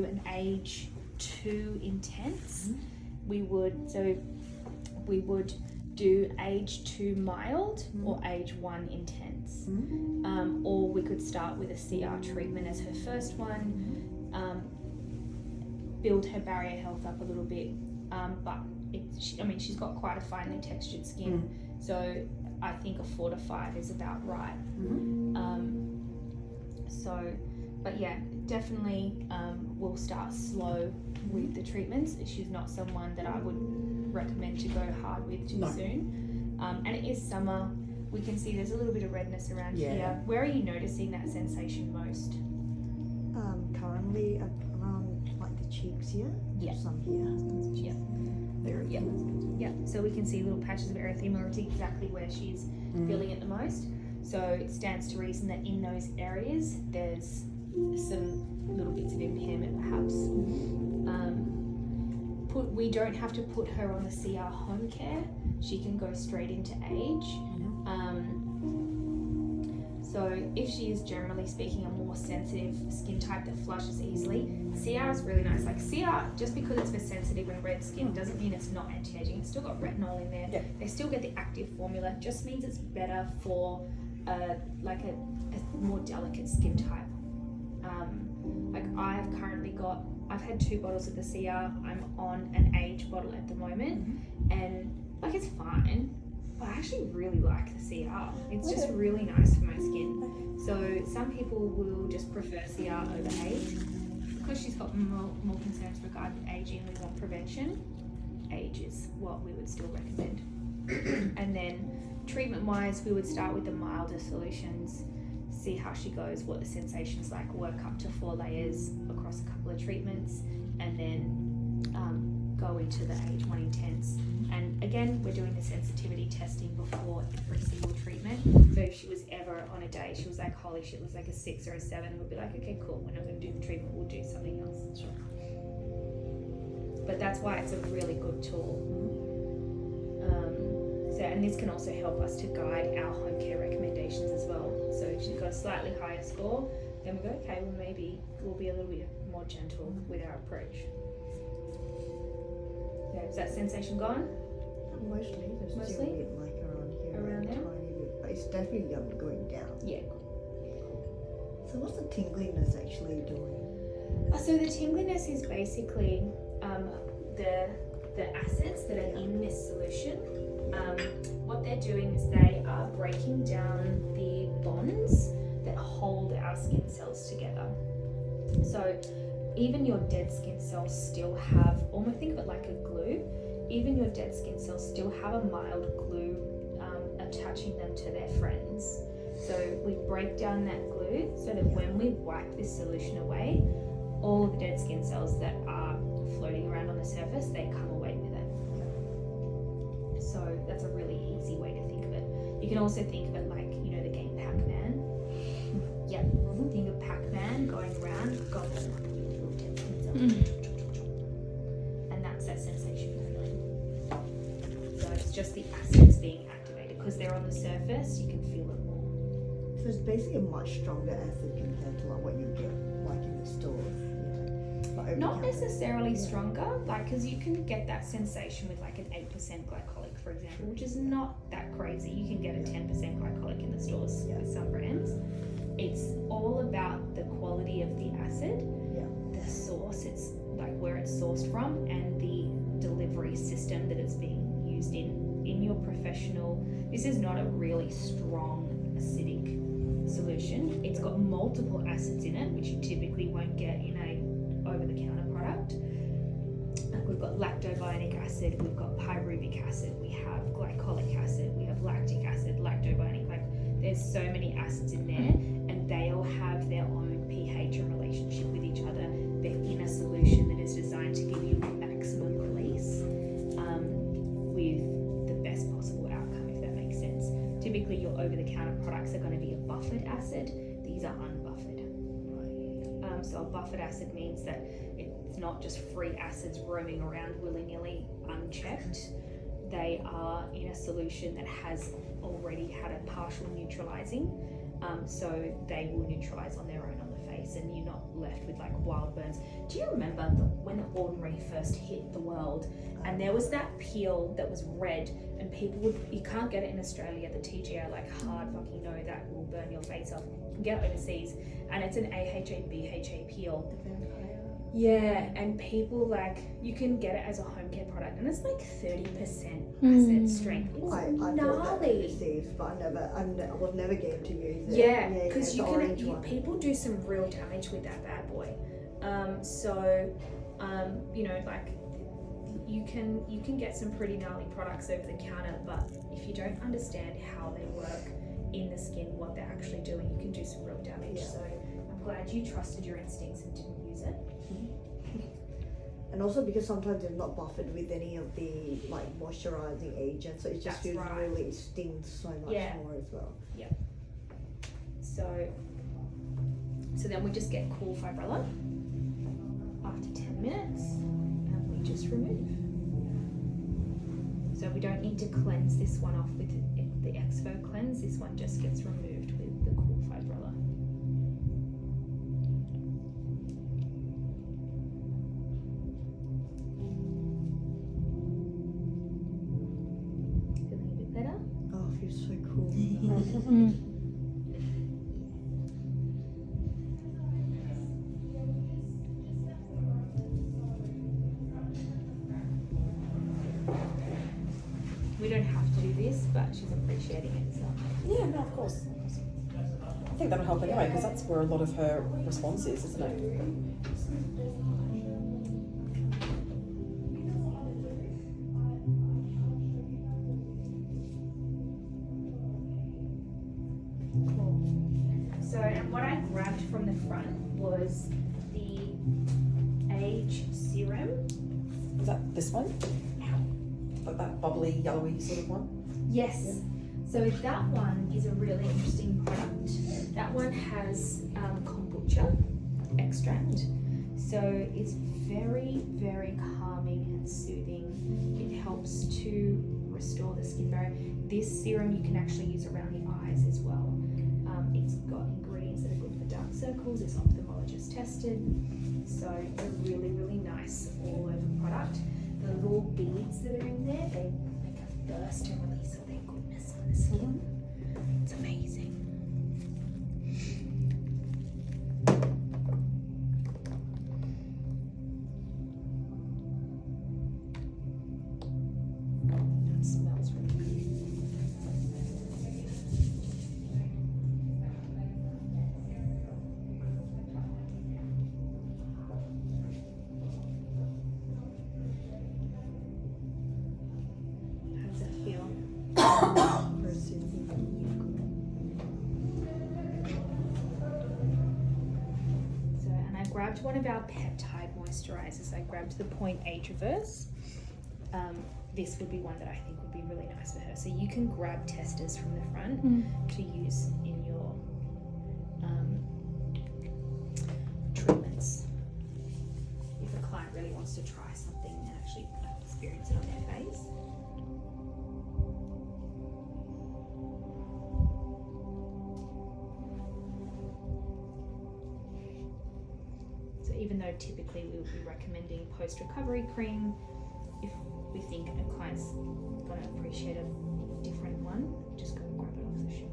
an age 2 intense. We would do age 2 mild or age 1 intense. Or we could start with a CR treatment as her first one, build her barrier health up a little bit, but she's got quite a finely textured skin, so I think a 4 to 5 is about right. But yeah, definitely we'll start slow with the treatments. She's not someone that I would recommend to go hard with too soon. And it is summer. We can see there's a little bit of redness around here. Where are you noticing that sensation most? Currently around like the cheeks here. Some here. Yeah. So we can see little patches of erythema, it's exactly where she's feeling it the most. So it stands to reason that in those areas there's some little bits of impairment perhaps. We don't have to put her on the CR home care. She can go straight into age. So if she is generally speaking a more sensitive skin type that flushes easily, CR is really nice. Like CR, just because it's for sensitive and red skin doesn't mean it's not anti-aging. It's still got retinol in there. They still get the active formula. It just means it's better for a more delicate skin type. I've had 2 bottles of the CR. I'm on an age bottle at the moment, and it's fine. But I actually really like the CR. It's just really nice for my skin. So some people will just prefer CR over age. Because she's got more concerns regarding aging, we want prevention. Age is what we would still recommend. And then treatment-wise, we would start with the milder solutions, see how she goes, what the sensation's like, work up to 4 layers across a couple of treatments, and then go into the age 1 intense. And again, we're doing the sensitivity testing before every single treatment. So if she was ever on a day, she was like, holy shit, it was like a 6 or a 7, we'd be like, okay, cool, we're not going to do the treatment, we'll do something else. Sure. But that's why it's a really good tool. And this can also help us to guide our home care recommendations as well. So if she's got a slightly higher score, then we go, okay, well maybe we'll be a little bit more gentle with our approach. Yeah, is that sensation gone? Mostly. There's still a bit like around here. Tiny bit, but it's definitely going down. Yeah. So what's the tingliness actually doing? So the tingliness is basically the acids that are in this solution. What they're doing is they are breaking down the bonds that hold our skin cells together. So even your dead skin cells still have, almost think of it like a glue, even your dead skin cells still have a mild glue attaching them to their friends. So we break down that glue so that when we wipe this solution away, all of the dead skin cells that are floating around on the surface, they come away with it. So that's a really easy way to think of it. You can also think of it like, the game Pac-Man. Think of Pac-Man going around, got them like little dead skin cells. And that's that sensation you're feeling. So it's just the acids being activated. Because they're on the surface, you can feel it more. So it's basically a much stronger acid compared to what you get in the stores. Not necessarily stronger, because you can get that sensation with an 8% glycolic, for example, which is not that crazy. You can get a 10% glycolic in the stores with some brands. It's all about the quality of the acid, the source, it's where it's sourced from, and the delivery system that it's being used in your professional. This is not a really strong acidic solution. It's got multiple acids in it, which you typically won't get in a over-the-counter product. We've got lactobionic acid, we've got pyruvic acid, we have glycolic acid, we have lactic acid, lactobionic, there's so many acids in there, and they all have their own pH and relationship with each other. They're in a solution that is designed to give you maximum release with the best possible outcome, if that makes sense. Typically your over-the-counter products are going to be a buffered acid. These are unbuffered. So a buffered acid means that it's not just free acids roaming around willy-nilly unchecked. They are in a solution that has already had a partial neutralizing, so they will neutralize on their own on the face and you're not left with like wild burns. Do you remember when the Ordinary first hit the world and there was that peel that was red and you can't get it in Australia, the TGA like hard fucking know that will burn your face off. You can get it overseas and it's an AHA BHA peel. Yeah, and people like, you can get it as a home care product and it's like 30% acid strength. It's I bought that gnarly. overseas, but I was never game to use it. Yeah, because the orange one. people do some real damage with that bad boy. You know, like you can get some pretty gnarly products over the counter, but if you don't understand how they work in the skin, what they're actually doing, you can do some real damage. Yeah. So I'm glad you trusted your instincts and didn't use it. And also because sometimes it's not buffered with any of the like moisturizing agents, so it just That's feels right. really, it stings so much Yeah. more as well. So then we just get cool fibrella after 10 minutes and we just remove. So we don't need to cleanse this one off with the Exfo cleanse, this one just gets removed with the cool fibrella. Feeling a bit better? Oh, it feels so cool. We don't have to do this, but she's appreciating it, so. Yeah, no, of course. I think that'll help anyway, because that's where a lot of her response is, isn't it? Cool. So, and what I grabbed from the front was the Age Serum. Is that this one? Like that bubbly, yellowy sort of one? Yes. So that one is a really interesting product. That one has kombucha extract. So it's very, very calming and soothing. It helps to restore the skin barrier. This serum you can actually use around the eyes as well. It's got ingredients that are good for dark circles. It's ophthalmologist tested. So a really, really nice all over product. The little beads that are in there, they make a burst and release all their goodness on the skin. It's amazing. That smells really good. How does that feel? Very soothing. So, and I grabbed one of our peptide moisturizers. I grabbed the Point Age Reverse. This would be one that I think would be really nice for her. So you can grab testers from the front to use in your treatments. If a client really wants to try something and actually experience it on their face. So even though typically we would be recommending post-recovery cream, if we think a client's gonna appreciate a different one, just go grab it off the shelf.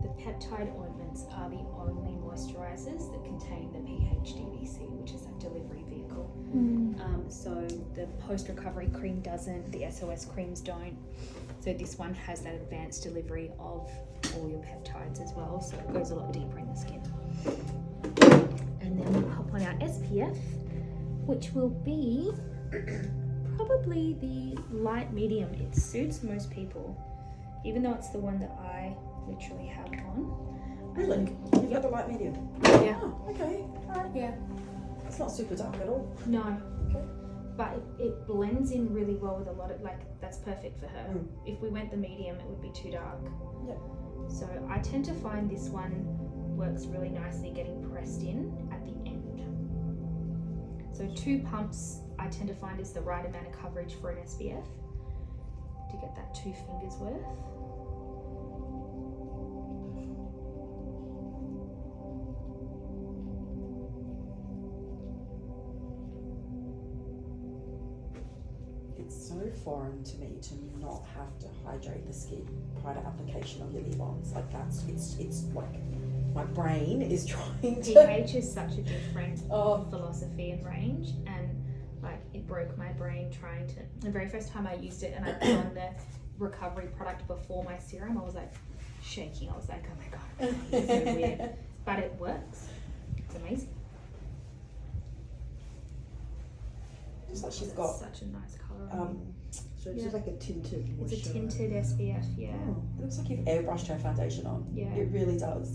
The peptide ointments are the only moisturizers that contain the PHDVC, which is that delivery vehicle. So the post-recovery cream doesn't, the SOS creams don't. So this one has that advanced delivery of all your peptides as well, so it goes a lot deeper in the skin. And then we'll hop on our SPF, which will be probably the light medium. It suits most people, even though it's the one that I literally have on. Really? You've got the light medium? Yeah. Oh, okay. Alright. Yeah. It's not super dark at all. No. Okay. But it blends in really well with a lot of, like, that's perfect for her. Mm. If we went the medium, it would be too dark. Yep. So I tend to find this one works really nicely getting pressed in at the end. So 2 pumps I tend to find is the right amount of coverage for an SPF. to get that 2 fingers worth. It's so foreign to me to not have to hydrate the skin prior to application of your lip balms. Like that's it's like my brain is trying to. pH is such a different Oh. philosophy and range, and like it broke my brain trying to. The very first time I used it and I put on the recovery product before my serum, I was like shaking. I was like, oh my god, it's so weird, but it works. It's amazing. Just like she's It's got. such a nice colour. So it's Yeah. just like a tinted It's a moisturizer. tinted SPF, yeah. Oh. It looks like you've airbrushed her foundation on. Yeah. It really does.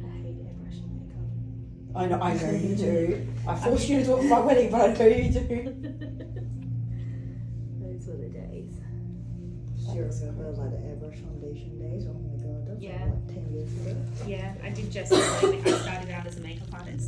I hate airbrushing makeup. I know you do. I forced you to do it for my wedding, but I know you do. Those were the days. Do you remember like the airbrush foundation days? Oh my god, that's Yeah. like 10 years ago. Yeah, I did just. I started out as a makeup artist.